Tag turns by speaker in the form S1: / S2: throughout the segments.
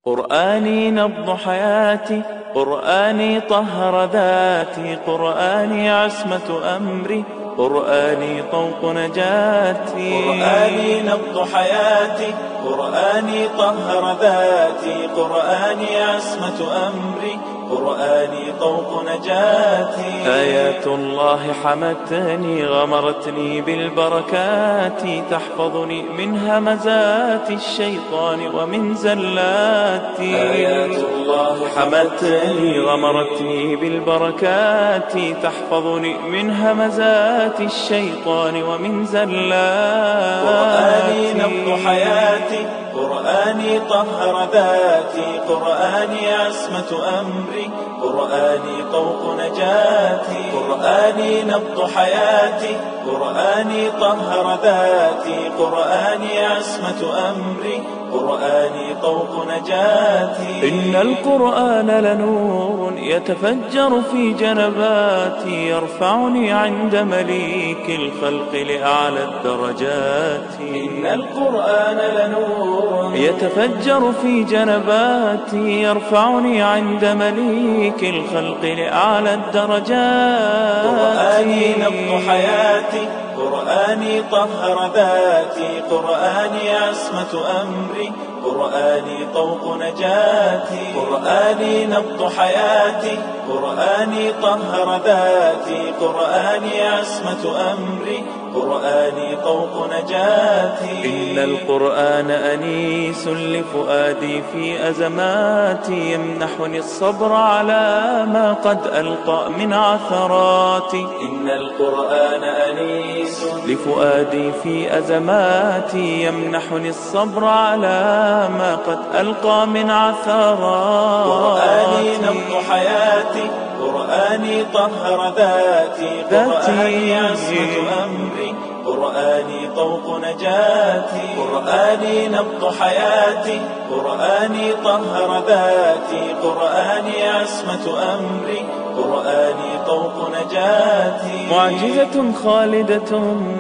S1: قرآني نبض حياتي، قرآني طهر ذاتي، قرآني عصمة أمري، قرآني طوق نجاتي.
S2: قرآني نبض حياتي، قرآني طهر ذاتي، قرآني عصمة أمري، قرآني طوق نجاتي.
S1: آيات الله حمتني، غمرتني بالبركات، تحفظني من همزات الشيطان ومن زلاتي.
S2: آيات الله
S1: حمتني، غمرتني بالبركات، تحفظني من همزات الشيطان ومن زلاتي.
S2: قرآني نبض حياتي، قرآني طهر ذاتي، قرآني عصمة أمري، قرآني طوق نجاتي. قرآني نبض حياتي، قرآني طهر ذاتي، قرآني عصمة أمري، قرآني طوق نجاتي.
S1: إن القرآن لنور يتفجر في جنباتي، يرفعني عند مليك الخلق لأعلى الدرجات.
S2: إن القرآن لنور
S1: يتفجر في جنباتي، يرفعني عند مليك الخلق لأعلى الدرجات.
S2: قرآني نبض حياتي، قرآني طهر ذاتي، قرآني عصمة أمري، قرآني طوق نجاتي. قرآني نبض حياتي، قرآني طهر ذاتي، قرآني عصمة أمري، قرآني طوق نجاتي.
S1: إن القرآن أنيس لفؤادي في أزماتي، يمنحني الصبر على ما قد ألقى من عثراتي.
S2: إن القرآن أنيس
S1: لفؤادي في أزماتي، يمنحني الصبر على ما قد ألقى من عثراتي.
S2: قرآني نبض حياتي، قرآني طهر ذاتي، قرآني عصمة أمري، قرآني طوق نجاتي. قرآني نبض حياتي، قرآني طهر ذاتي، قرآني عصمة أمري، قرآني طوق نجاتي.
S1: معجزة خالدة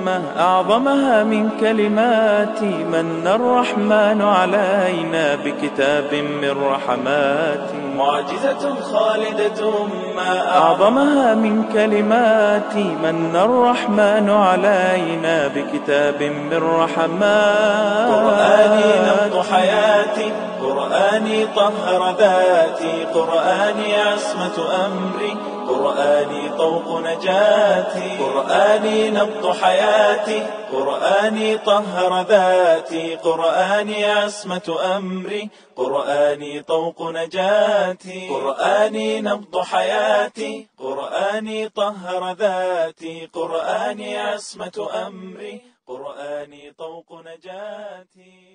S1: ما أعظمها من كلماتي، من الرحمن علينا بكتاب من رحماتي.
S2: معجزة خالدة ما
S1: أعظمها من كلماتي، من الرحمن علينا بكتاب من رحماتي.
S2: قرآني نبض حياتي، قرآني طهر ذاتي، قرآني عصمة أمري، قرآني طوق نجاتي. قرآني نبض حياتي، قرآني طهر ذاتي، قرآني عصمة أمري، قرآني طوق نجاتي. قرآني نبض حياتي، قرآني طهر ذاتي، قرآني عصمة أمري، قرآني طوق نجاتي.